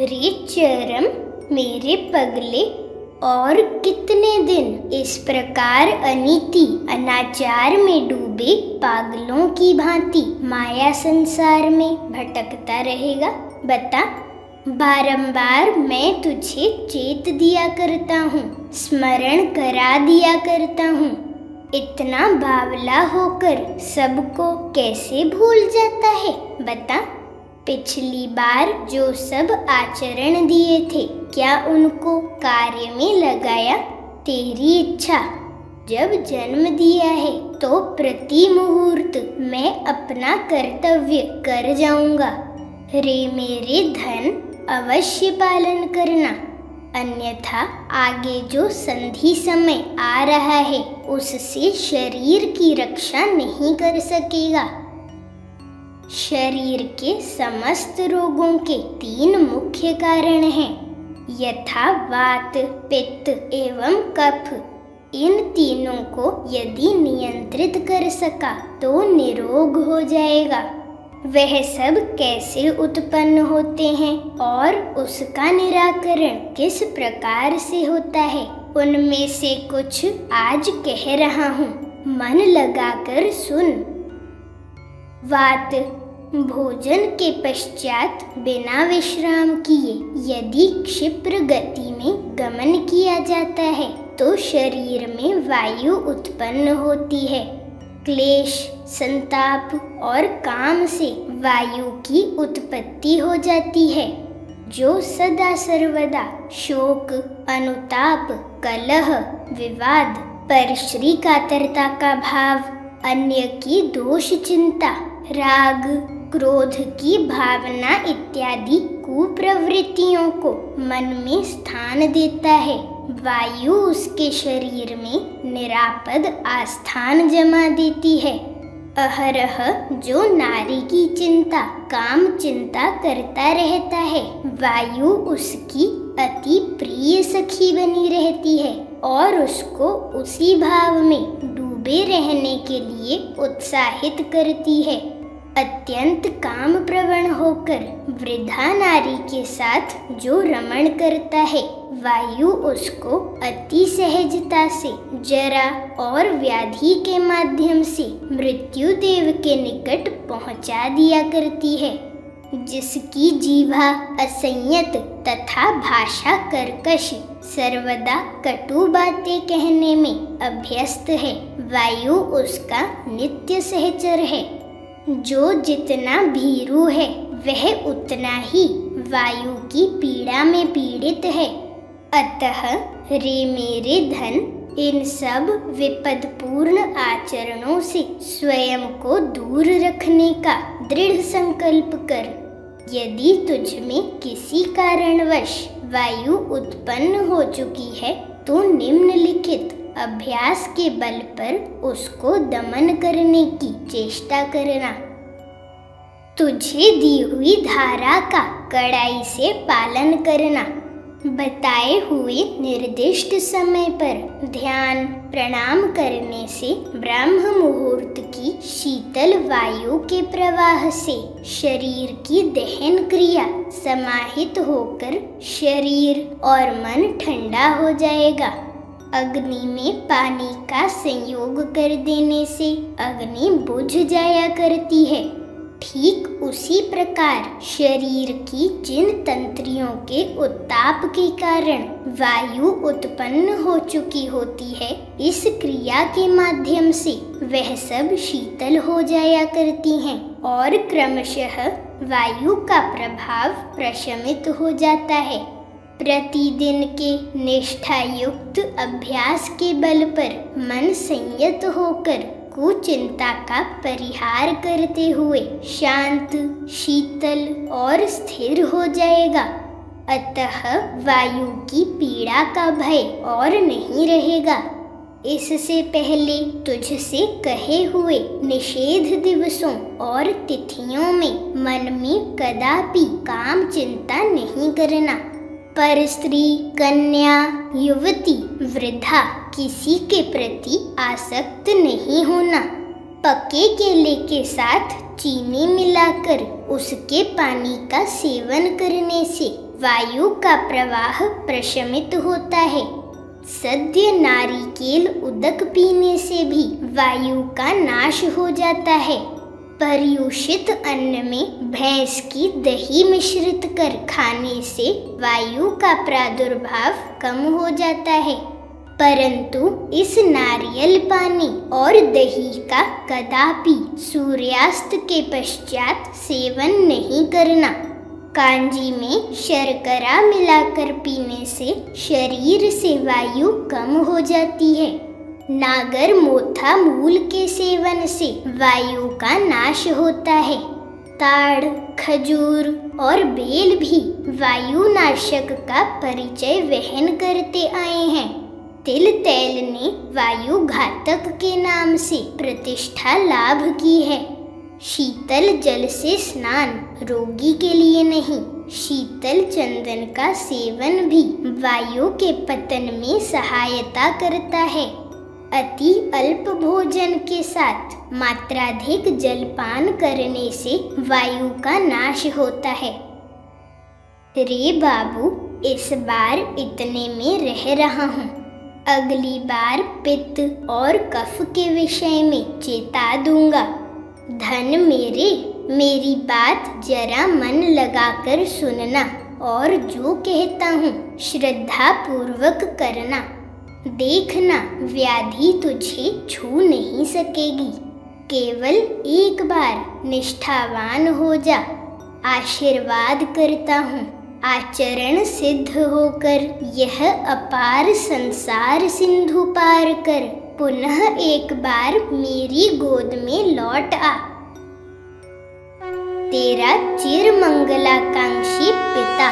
रे चरम मेरे पगले, और कितने दिन इस प्रकार अनीति अनाचार में डूबे पागलों की भांति माया संसार में भटकता रहेगा? बता। बारंबार मैं तुझे चेत दिया करता हूँ, स्मरण करा दिया करता हूँ। इतना बावला होकर सबको कैसे भूल जाता है? बता। पिछली बार जो सब आचरण दिए थे, क्या उनको कार्य में लगाया? तेरी इच्छा। जब जन्म दिया है तो प्रति मुहूर्त मैं अपना कर्तव्य कर जाऊंगा। रे मेरे धन, अवश्य पालन करना, अन्यथा आगे जो संधि समय आ रहा है उससे शरीर की रक्षा नहीं कर सकेगा। शरीर के समस्त रोगों के 3 मुख्य कारण हैं, यथा वात, पित्त एवं कफ। इन तीनों को यदि नियंत्रित कर सका तो निरोग हो जाएगा। वह सब कैसे उत्पन्न होते हैं और उसका निराकरण किस प्रकार से होता है, उनमें से कुछ आज कह रहा हूँ, मन लगाकर सुन। वात, भोजन के पश्चात बिना विश्राम किए यदि क्षिप्र गति में गमन किया जाता है तो शरीर में वायु उत्पन्न होती है। क्लेश, संताप और काम से वायु की उत्पत्ति हो जाती है, जो सदा सर्वदा शोक, अनुताप, कलह, विवाद, परश्री कातरता का भाव, अन्य की दोष चिंता, राग, क्रोध की भावना इत्यादि कुप्रवृत्तियों को मन में स्थान देता है। वायु उसके शरीर में निरापद आस्थान जमा देती है। अहरह जो नारी की चिंता, काम चिंता करता रहता है, वायु उसकी अति प्रिय सखी बनी रहती है और उसको उसी भाव में डूबे रहने के लिए उत्साहित करती है। अत्यंत काम प्रवण होकर वृद्धा नारी के साथ जो रमण करता है, वायु उसको अति सहजता से जरा और व्याधि के माध्यम से मृत्यु देव के निकट पहुंचा दिया करती है। जिसकी जीवा असंयत तथा भाषा कर्कश, सर्वदा कटु बातें कहने में अभ्यस्त है, वायु उसका नित्य सहचर है। जो जितना भीरू है वह उतना ही वायु की पीड़ा में पीड़ित है। अतः रे मेरे धन, इन सब विपदपूर्ण आचरणों से स्वयं को दूर रखने का दृढ़ संकल्प कर। यदि तुझ में किसी कारणवश वायु उत्पन्न हो चुकी है तो निम्नलिखित अभ्यास के बल पर उसको दमन करने की चेष्टा करना। तुझे दी हुई धारा का कड़ाई से पालन करना। बताए हुए निर्दिष्ट समय पर ध्यान प्रणाम करने से ब्रह्म मुहूर्त की शीतल वायु के प्रवाह से शरीर की दहन क्रिया समाहित होकर शरीर और मन ठंडा हो जाएगा। अग्नि में पानी का संयोग कर देने से अग्नि बुझ जाया करती है। ठीक उसी प्रकार शरीर की जिन तंत्रियों के उत्ताप के कारण वायु उत्पन्न हो चुकी होती है, इस क्रिया के माध्यम से वह सब शीतल हो जाया करती हैं और क्रमशः वायु का प्रभाव प्रशमित हो जाता है। प्रतिदिन के निष्ठायुक्त अभ्यास के बल पर मन संयत होकर कुचिंता का परिहार करते हुए शांत, शीतल और स्थिर हो जाएगा। अतः वायु की पीड़ा का भय और नहीं रहेगा। इससे पहले तुझसे कहे हुए निषेध दिवसों और तिथियों में मन में कदापि काम चिंता नहीं करना। पर स्त्री, कन्या, युवती, वृद्धा किसी के प्रति आसक्त नहीं होना। पके केले के साथ चीनी मिलाकर उसके पानी का सेवन करने से वायु का प्रवाह प्रशमित होता है। सद्य नारिकेल उदक पीने से भी वायु का नाश हो जाता है। पर्युषित अन्न में भैंस की दही मिश्रित कर खाने से वायु का प्रादुर्भाव कम हो जाता है, परंतु इस नारियल पानी और दही का कदापि सूर्यास्त के पश्चात सेवन नहीं करना। कांजी में शर्करा मिलाकर पीने से शरीर से वायु कम हो जाती है। नागर मोथा मूल के सेवन से वायु का नाश होता है। ताड़, खजूर और बेल भी वायुनाशक का परिचय वहन करते आए हैं। तिल तेल ने वायु घातक के नाम से प्रतिष्ठा लाभ की है। शीतल जल से स्नान रोगी के लिए नहीं, शीतल चंदन का सेवन भी वायु के पतन में सहायता करता है। अति अल्प भोजन के साथ मात्राधिक जलपान करने से वायु का नाश होता है। रे बाबू, इस बार इतने में रह रहा हूँ। अगली बार पित्त और कफ के विषय में चेता दूंगा। धन मेरी बात जरा मन लगाकर सुनना और जो कहता हूँ श्रद्धा पूर्वक करना। देखना, व्याधि तुझे छू नहीं सकेगी। केवल एक बार निष्ठावान हो जा। आशीर्वाद करता हूँ, आचरण सिद्ध होकर यह अपार संसार सिंधु पार कर पुनः एक बार मेरी गोद में लौट आ। तेरा चिर मंगलाकांक्षी पिता।